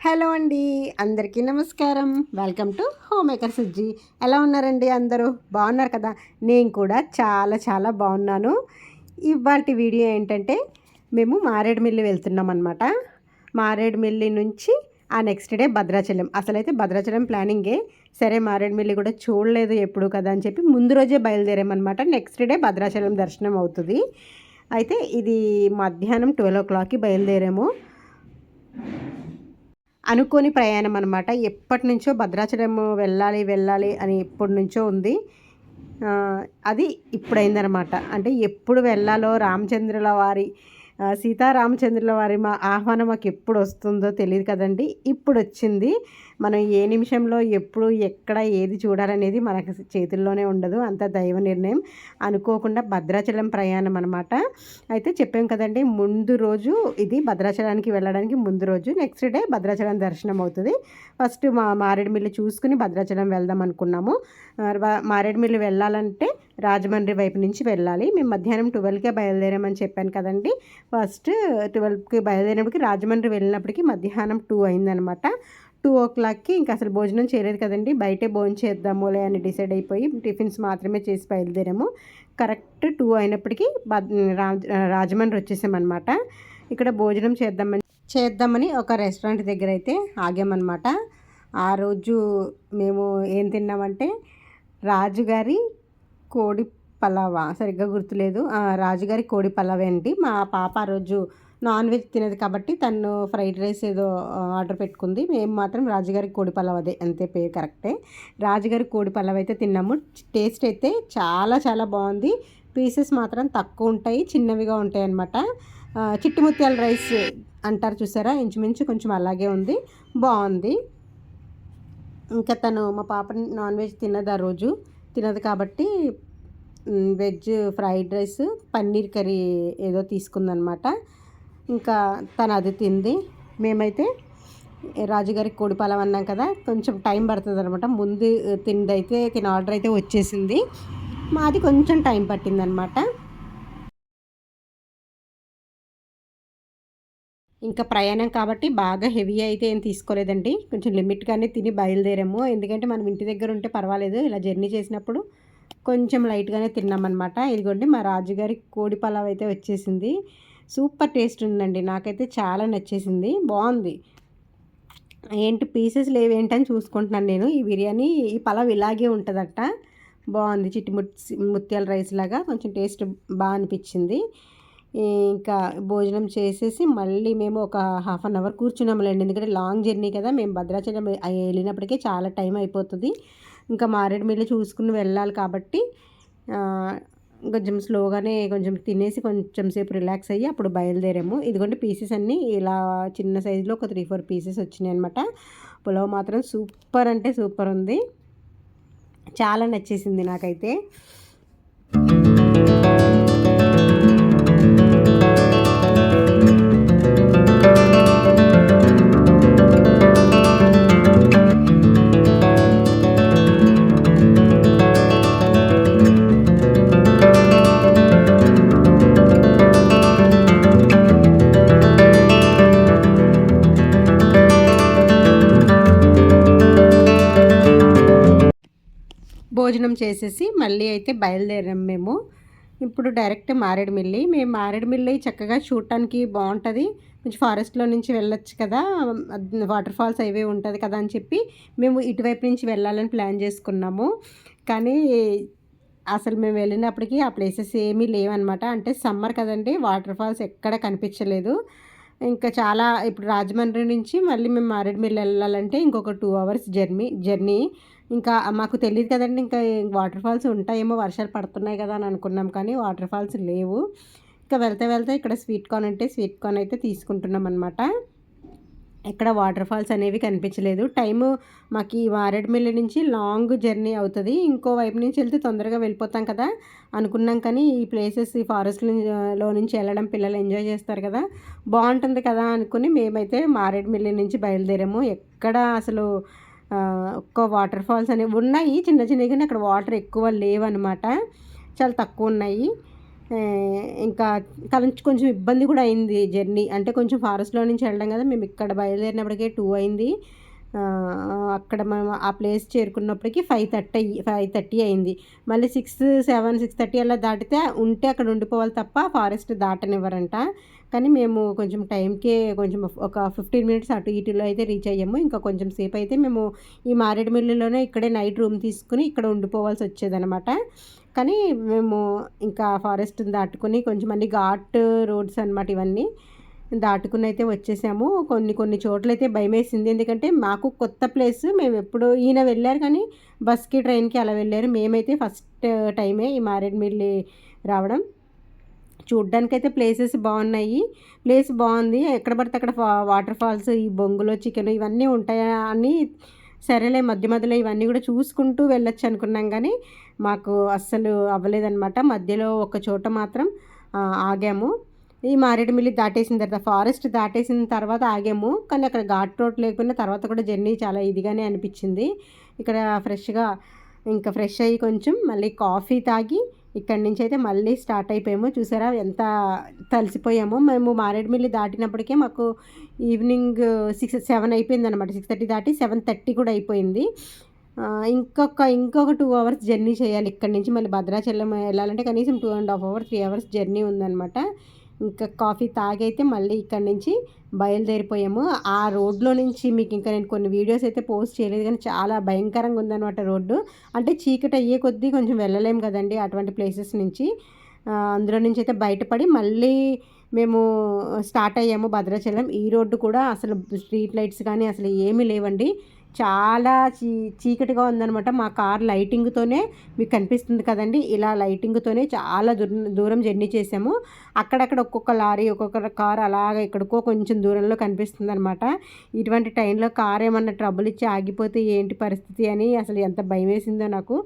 Hello అండి, అందరికీ నమస్కారం. Welcome to home maker Sujji. ఎలా ఉన్నారండి అందరూ? బాగున్నారు కదా? నేను కూడా చాలా చాలా బాగున్నాను. ఇవాల్టి వీడియో ఏంటంటే మేము మారేడుమిల్లి వెళ్తున్నాం అనమాట. మారేడుమిల్లి నుంచి ఆ నెక్స్ట్ డే భద్రాచలం. అసలైతే భద్రాచలం ప్లానింగే. సరే మారేడుమిల్లి కూడా చూడలేదు ఎప్పుడు కదా అని చెప్పి ముందు రోజే బయలుదేరామన్నమాట. నెక్స్ట్ డే భద్రాచలం దర్శనం అవుతుంది. అయితే ఇది మధ్యాహ్నం 12 బయలుదేరాము. అనుకోని ప్రయాణం అనమాట. ఎప్పటి నుంచో భద్రాచలం వెళ్ళాలి వెళ్ళాలి అని ఎప్పటి నుంచో ఉంది. అది ఇప్పుడైందనమాట. అంటే ఎప్పుడు వెళ్ళాలో రామచంద్రుల వారి సీతారామచంద్రుల వారి ఆహ్వానం మాకు ఎప్పుడు వస్తుందో తెలియదు కదండి. ఇప్పుడు వచ్చింది. మనం ఏ నిమిషంలో ఎప్పుడు ఎక్కడ ఏది చూడాలనేది మనకు చేతుల్లోనే ఉండదు. అంత దైవ నిర్ణయం. అనుకోకుండా భద్రాచలం ప్రయాణం అనమాట. అయితే చెప్పాం కదండి, ముందు రోజు ఇది భద్రాచలానికి వెళ్ళడానికి ముందు రోజు. నెక్స్ట్ డే భద్రాచలం దర్శనం అవుతుంది. ఫస్ట్ మారేడుమిల్లి చూసుకుని భద్రాచలం వెళ్దాం అనుకున్నాము. మారేడుమిల్లి వెళ్ళాలంటే రాజమండ్రి వైపు నుంచి వెళ్ళాలి. మేము మధ్యాహ్నం 12కే బయలుదేరామని చెప్పాను కదండి. ఫస్ట్ 12కి బయలుదేరినప్పటికి రాజమండ్రి వెళ్ళినప్పటికీ మధ్యాహ్నం 2 అయిందనమాట. 2 ఇంకా అసలు భోజనం చేయలేదు కదండి. బయటే భోజనం చేద్దాములే అని డిసైడ్ అయిపోయి టిఫిన్స్ మాత్రమే చేసి బయలుదేరాము. కరెక్ట్ 2 అయినప్పటికీ రాజమండ్రి వచ్చేసామన్నమాట. ఇక్కడ భోజనం చేద్దామని ఒక రెస్టారెంట్ దగ్గర అయితే ఆగామన్నమాట. ఆ రోజు మేము ఏం తిన్నామంటే రాజుగారి కోడి పలావా, సరిగ్గా గుర్తులేదు. రాజుగారి కోడి పలావే అండి. మా పాప ఆ రోజు నాన్ వెజ్ తినదు కాబట్టి తను ఫ్రైడ్ రైస్ ఏదో ఆర్డర్ పెట్టుకుంది. మేము మాత్రం రాజుగారి కోడి పలావ్, అదే అంతే పేరు కరెక్టే. రాజుగారి కోడి పలావ్ అయితే తిన్నాము. టేస్ట్ అయితే చాలా చాలా బాగుంది. పీసెస్ మాత్రం తక్కువ ఉంటాయి, చిన్నవిగా ఉంటాయి అన్నమాట. చిట్టి ముత్యాల రైస్ అంటారు చూసారా, ఇంచుమించు కొంచెం అలాగే ఉంది, బాగుంది. ఇంకా తను మా పాప నాన్ వెజ్ తినదు, ఆ రోజు తినదు కాబట్టి veg fried rice paneer curry ఏదో తీసుకుందనమాట. ఇంకా తను అది తింది. మేమైతే రాజుగారి కోడి పలావ్ అన్నాం కదా, కొంచెం టైం పడుతుంది అనమాట. ముందు తిన ఆర్డర్ అయితే వచ్చేసింది, మాది కొంచెం టైం పట్టిందనమాట. ఇంకా ప్రయాణం కాబట్టి బాగా హెవీ అయితే ఏం తీసుకోలేదండి. కొంచెం లిమిట్గానే తిని బయలుదేరాము. ఎందుకంటే మనం ఇంటి దగ్గర ఉంటే పర్వాలేదు, ఇలా జర్నీ చేసినప్పుడు కొంచెం లైట్గానే తిన్నామన్నమాట. ఇదిగోండి మా రాజుగారి కోడి పలావ్ అయితే వచ్చేసింది. సూపర్ టేస్ట్ ఉందండి, నాకైతే చాలా నచ్చేసింది, బాగుంది. ఏంటి పీసెస్ లేవేంటని చూసుకుంటున్నాను నేను. ఈ బిర్యానీ, ఈ పలావ్ ఇలాగే ఉంటుందట. బాగుంది, చిట్టి ముత్యాల రైస్ లాగా కొంచెం టేస్ట్ బాగా అనిపించింది. ఇంకా భోజనం చేసేసి మళ్ళీ మేము ఒక హాఫ్ అన్ అవర్ కూర్చున్నాములేండి. ఎందుకంటే లాంగ్ జర్నీ కదా, మేము భద్రాచలం వెళ్ళినప్పటికే చాలా టైం అయిపోతుంది. ఇంకా మారేడుమిల్లి చూసుకుని వెళ్ళాలి కాబట్టి కొంచెం స్లోగానే కొంచెం తినేసి కొంచెం సేపు రిలాక్స్ అయ్యి అప్పుడు బయలుదేరాము. ఇదిగోండి పీసెస్ అన్నీ ఇలా చిన్న సైజులో ఒక 3-4 పీసెస్ వచ్చినాయి అనమాట. పులావ్ మాత్రం సూపర్ అంటే సూపర్ ఉంది, చాలా నచ్చేసింది నాకైతే. భోజనం చేసేసి మళ్ళీ అయితే బయలుదేరాం మేము. ఇప్పుడు డైరెక్ట్ మారేడుమిల్లి. మేము మారేడుమిల్లి చక్కగా చూడటానికి బాగుంటుంది, కొంచెం ఫారెస్ట్లో నుంచి వెళ్ళొచ్చు కదా, వాటర్ ఫాల్స్ అవే ఉంటుంది కదా అని చెప్పి మేము ఇటువైపు నుంచి వెళ్ళాలని ప్లాన్ చేసుకున్నాము. కానీ అసలు మేము వెళ్ళినప్పటికీ ఆ ప్లేసెస్ ఏమీ లేవన్నమాట. అంటే సమ్మర్ కదండి, వాటర్ ఫాల్స్ ఎక్కడ కనిపించలేదు. ఇంకా చాలా ఇప్పుడు రాజమండ్రి నుంచి మళ్ళీ మేము మారేడుమిల్లి వెళ్ళాలంటే ఇంకొక 2 అవర్స్ జర్నీ. ఇంకా మాకు తెలియదు కదండి, ఇంకా వాటర్ ఫాల్స్ ఉంటాయేమో, వర్షాలు పడుతున్నాయి కదా అని అనుకున్నాం, కానీ వాటర్ ఫాల్స్ లేవు. ఇంకా వెళ్తే ఇక్కడ స్వీట్ కార్న్ ఉంటే స్వీట్ కార్న్ అయితే తీసుకుంటున్నాం అనమాట. ఇక్కడ వాటర్ ఫాల్స్ అనేవి కనిపించలేదు. టైము మాకు ఈ మారేడుమిల్లి నుంచి లాంగ్ జర్నీ అవుతుంది. ఇంకో వైపు నుంచి వెళ్తే తొందరగా వెళ్ళిపోతాం కదా అనుకున్నాం, కానీ ఈ ప్లేసెస్ ఈ ఫారెస్ట్లో నుంచి వెళ్ళడం పిల్లలు ఎంజాయ్ చేస్తారు కదా, బాగుంటుంది కదా అనుకుని మేమైతే మారేడుమిల్లి నుంచి బయలుదేరాము. ఎక్కడ అసలు ఒక్క వాటర్ ఫాల్స్ అనేవి ఉన్నాయి చిన్న చిన్నవి, కానీ అక్కడ వాటర్ ఎక్కువ లేవన్నమాట, చాలా తక్కువ ఉన్నాయి. ఇంకా కొంచెం ఇబ్బంది కూడా అయింది జర్నీ. అంటే కొంచెం ఫారెస్ట్‌లో నుంచి వెళ్ళడం కదా! మేము ఇక్కడ బయలుదేరినప్పటికే 2 అయింది. అక్కడ మనం ఆ ప్లేస్ చేరుకున్నప్పటికి 5:30 అయింది. మళ్ళీ 6:30 అలా దాటితే ఉంటే అక్కడ ఉండిపోవాలి తప్ప ఫారెస్ట్ దాటనివ్వరంట. కానీ మేము కొంచెం టైంకే కొంచెం ఒక 15 మినిట్స్ అటు ఇటులో అయితే రీచ్ అయ్యాము. ఇంకా కొంచెం సేపయితే మేము ఈ మారేడుమిల్లిలోనే ఇక్కడే నైట్ రూమ్ తీసుకొని ఇక్కడ ఉండిపోవాల్సొచ్చేదనమాట. కానీ మేము ఇంకా ఫారెస్ట్‌ని దాటుకొని కొంచెం అన్ని ఘాట్ రోడ్స్ అనమాట ఇవన్నీ. దాటుకుని అయితే వచ్చేసాము. కొన్ని కొన్ని చోట్లయితే భయమేసింది. ఎందుకంటే మాకు కొత్త ప్లేస్. మేమెప్పుడో ఈయన వెళ్లారు కానీ బస్‌కి, ట్రైన్‌కి అలా వెళ్లారు. మేమైతే ఫస్ట్ టైమే ఈ మారేడుమిల్లి రావడం. చూడ్డానికైతే ప్లేసెస్ బాగున్నాయి. ప్లేస్ బాగుంది. ఎక్కడ పడితే అక్కడ వాటర్ ఫాల్స్, ఈ బొంగులో చికెను ఇవన్నీ ఉంటాయా అని సరేలే మధ్య మధ్యలో ఇవన్నీ కూడా చూసుకుంటూ వెళ్ళొచ్చు అనుకున్నాం కానీ మాకు అస్సలు అవ్వలేదనమాట. మధ్యలో ఒక చోట మాత్రం ఆగాము. ఈ మారేడుమిల్లి దాటేసిన తర్వాత ఫారెస్ట్ దాటేసిన తర్వాత ఆగాము. కానీ అక్కడ ఘాట్ రోడ్ లేకున్నా తర్వాత కూడా జర్నీ చాలా ఇదిగానే అనిపించింది. ఇక్కడ ఇంకా ఫ్రెష్ అయ్యి కొంచెం మళ్ళీ కాఫీ తాగి ఇక్కడి నుంచి అయితే మళ్ళీ స్టార్ట్ అయిపోయాము. చూసారా ఎంత తలిసిపోయామో. మేము మారేడుమిల్లి దాటినప్పటికే మాకు ఈవినింగ్ 7 అయిపోయిందనమాట. 6:30 దాటి 7:30 కూడా అయిపోయింది. ఇంకొక 2 అవర్స్ జర్నీ చేయాలి ఇక్కడి నుంచి మళ్ళీ భద్రాచలం వెళ్ళాలంటే కనీసం 2½ అవర్ 3 అవర్స్ జర్నీ ఉందనమాట. ఇంకా కాఫీ తాగైతే మళ్ళీ ఇక్కడి నుంచి బయలుదేరిపోయాము. ఆ రోడ్లో నుంచి మీకు ఇంకా నేను కొన్ని వీడియోస్ అయితే పోస్ట్ చేయలేదు కానీ చాలా భయంకరంగా ఉందన్నమాట రోడ్డు. అంటే చీకటి అయ్యే కొద్దీ కొంచెం వెళ్ళలేము కదండి అటువంటి ప్లేసెస్ నుంచి. అందులో నుంచి అయితే బయటపడి మళ్ళీ మేము స్టార్ట్ అయ్యాము భద్రాచలం. ఈ రోడ్డు కూడా అసలు స్ట్రీట్ లైట్స్ కానీ అసలు ఏమీ లేవండి. చాలా చీకటిగా ఉందనమాట. మా కార్ లైటింగ్‌తోనే మీకు కనిపిస్తుంది కదండీ! ఇలా లైటింగ్‌తోనే చాలా దూరం జర్నీ చేసాము. అక్కడక్కడ ఒక్కొక్క లారీ, ఒక్కొక్క కార్ అలాగా ఎక్కడికో కొంచెం దూరంలో కనిపిస్తుందనమాట. ఇటువంటి టైంలో కార్ ఏమన్నా ట్రబుల్ ఇచ్చి ఆగిపోతే ఏంటి పరిస్థితి అని అసలు ఎంత భయమేసిందో నాకు.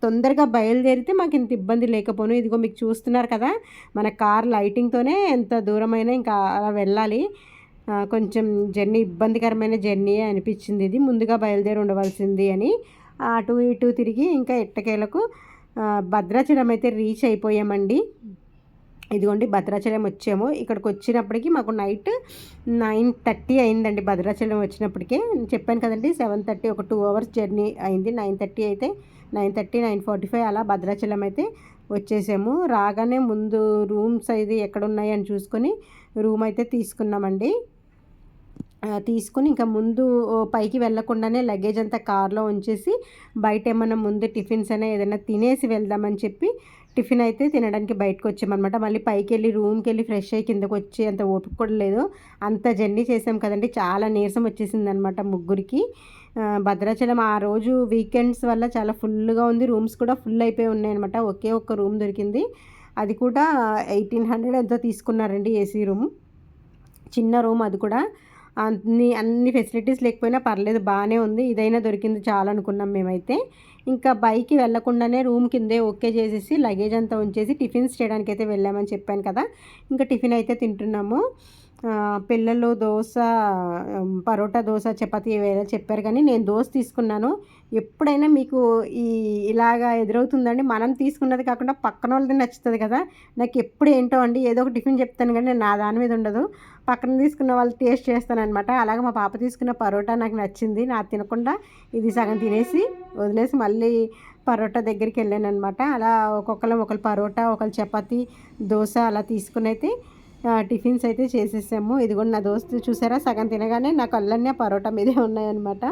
తొందరగా బయలుదేరితే మాకు ఇంత ఇబ్బంది లేకపోను. ఇదిగో మీకు చూస్తున్నారు కదా! మన కార్ లైటింగ్‌తోనే ఎంత దూరమైనా ఇంకా అలా వెళ్ళాలి. కొంచెం ఇబ్బందికరమైన జర్నీయే అనిపించింది ఇది. ముందుగా బయలుదేరి ఉండవలసింది అని అటు ఇటు తిరిగి ఇంకా ఎట్టకేలకు భద్రాచలం అయితే రీచ్ అయిపోయామండి. ఇదిగోండి భద్రాచలం వచ్చాము. ఇక్కడికి వచ్చినప్పటికి మాకు నైట్ 9:30 అయిందండి. భద్రాచలం వచ్చినప్పటికే చెప్పాను కదండి 7:30 ఒక 2 అవర్స్ జర్నీ అయింది. 9:30 అయితే 9:30, 9:45 అలా భద్రాచలం అయితే వచ్చేసాము. రాగానే ముందు రూమ్స్ ఇది ఎక్కడున్నాయి అని చూసుకొని రూమ్ అయితే తీసుకున్నామండి. తీసుకొని ఇంకా ముందు పైకి వెళ్ళకుండానే లగేజ్ అంతా కార్లో ఉంచేసి బయట ఏమన్నా ముందు టిఫిన్స్ అయినా ఏదైనా తినేసి వెళ్దామని చెప్పి టిఫిన్ అయితే తినడానికి బయటకు వచ్చామన్నమాట. మళ్ళీ పైకి వెళ్ళి రూమ్కి వెళ్ళి ఫ్రెష్ అయ్యి కిందకు వచ్చి అంత ఓపిక కూడా లేదు. అంత జర్నీ చేసాం కదండి, చాలా నీరసం వచ్చేసింది అనమాట ముగ్గురికి. భద్రాచలం ఆ రోజు వీకెండ్స్ వల్ల చాలా ఫుల్గా ఉంది. రూమ్స్ కూడా ఫుల్ అయిపోయి ఉన్నాయన్నమాట. ఒకే ఒక్క రూమ్ దొరికింది. అది కూడా 1800 ఎంతో తీసుకున్నారండి ఏసీ రూమ్. చిన్న రూమ్ అది కూడా. అన్ని ఫెసిలిటీస్ లేకపోయినా పర్లేదు బాగానే ఉంది. ఇదైనా దొరికింది చాలా అనుకున్నాం మేమైతే. ఇంకా బైక్కి వెళ్ళకుండానే రూమ్ కిందే ఓకే చేసేసి లగేజ్ అంతా ఉంచేసి టిఫిన్స్ చేయడానికి అయితే వెళ్ళామని చెప్పాను కదా. ఇంకా టిఫిన్ అయితే తింటున్నాము. పిల్లలు దోశ, పరోటా, దోశ, చపాతీ ఏవేదో చెప్పారు కానీ నేను దోశ తీసుకున్నాను. ఎప్పుడైనా మీకు ఇలాగా ఎదురవుతుందండి. మనం తీసుకున్నది కాకుండా పక్కన వాళ్ళది నచ్చుతుంది కదా. నాకు ఎప్పుడు ఏంటో అండి ఏదో ఒక టిఫిన్ చెప్తాను కానీ నేను నా దాని మీద ఉండదు. పక్కన తీసుకున్న వాళ్ళు టేస్ట్ చేస్తానన్నమాట. అలాగే మా పాప తీసుకున్న పరోటా నాకు నచ్చింది. నాకు తినకుండా ఇది సగం తినేసి వదిలేసి మళ్ళీ పరోటా దగ్గరికి వెళ్ళానమాట. అలా ఒకళ్ళు పరోటా, ఒకళ్ళు చపాతీ, దోశ అలా తీసుకుని అయితే టిఫిన్స్ అయితే చేసేసాము. ఇదిగోండి నా దోశ చూసారా, సగం తినగానే నా కళ్ళన్నీ పరోటా మీదే ఉన్నాయన్నమాట.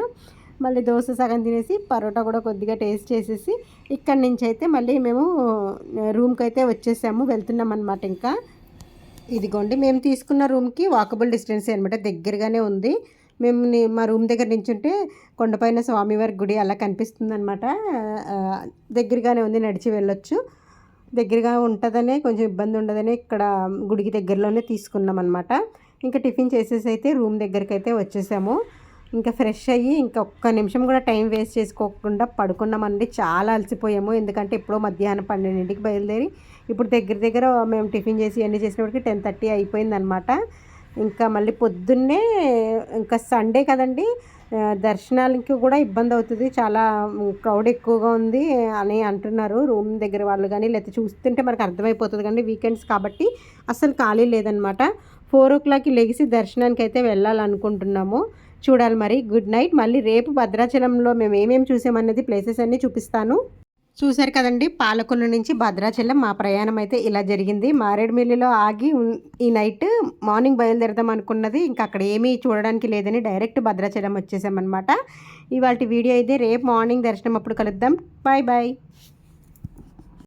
మళ్ళీ దోశ సగం తినేసి పరోటా కూడా కొద్దిగా టేస్ట్ చేసేసి ఇక్కడి నుంచి అయితే మళ్ళీ మేము రూమ్కి అయితే వచ్చేసాము. వెళ్తున్నాం అనమాట. ఇంకా ఇదిగోండి మేము తీసుకున్న రూమ్కి వాకబుల్ డిస్టెన్సే అనమాట, దగ్గరగానే ఉంది. మా రూమ్ దగ్గర నించుంటే కొండపైన స్వామివారి గుడి అలా కనిపిస్తుంది అనమాట. దగ్గరగానే ఉంది, నడిచి వెళ్ళొచ్చు. దగ్గరగా ఉంటుందనే కొంచెం ఇబ్బంది ఉండదనే ఇక్కడ గుడికి దగ్గరలోనే తీసుకున్నాం అనమాట. ఇంకా టిఫిన్ చేసేసి అయితే రూమ్ దగ్గరికి అయితే వచ్చేసాము. ఇంకా ఫ్రెష్ అయ్యి ఇంకా ఒక్క నిమిషం కూడా టైం వేస్ట్ చేసుకోకుండా పడుకున్నామండి. చాలా అలసిపోయాము. ఎందుకంటే ఎప్పుడో మధ్యాహ్నం 12ంటికి బయలుదేరి ఇప్పుడు దగ్గర మేము టిఫిన్ చేసి అన్నీ చేసినప్పటికి 10:30 అయిపోయిందనమాట. ఇంకా మళ్ళీ పొద్దున్నే ఇంకా సండే కదండి, దర్శనాలకి కూడా ఇబ్బంది అవుతుంది, చాలా క్రౌడ్ ఎక్కువగా ఉంది అని అంటున్నారు రూమ్ దగ్గర వాళ్ళు కానీ, లేకపోతే చూస్తుంటే మనకు అర్థమైపోతుంది కానీ వీకెండ్స్ కాబట్టి అస్సలు ఖాళీ లేదనమాట. 4:00కి లెగిసి దర్శనానికి అయితే వెళ్ళాలనుకుంటున్నాము. చూడాలి మరి. Good night. మళ్ళీ రేపు భద్రాచలంలో మేము ఏమేమి చూసామన్నది ప్లేసెస్ అన్నీ చూపిస్తాను. చూశారు కదండి, పాలకొల్లు నుంచి భద్రాచలం మా ప్రయాణం అయితే ఇలా జరిగింది. మారేడుమిల్లిలో ఆగి ఈ నైట్ మార్నింగ్ బయలుదేరదాం అనుకున్నది, ఇంకా అక్కడ ఏమీ చూడడానికి లేదని డైరెక్ట్ భద్రాచలం వచ్చేసామన్నమాట. ఇవాళ వీడియో అయితే రేపు మార్నింగ్ దర్శనం అప్పుడు కలుద్దాం. Bye bye.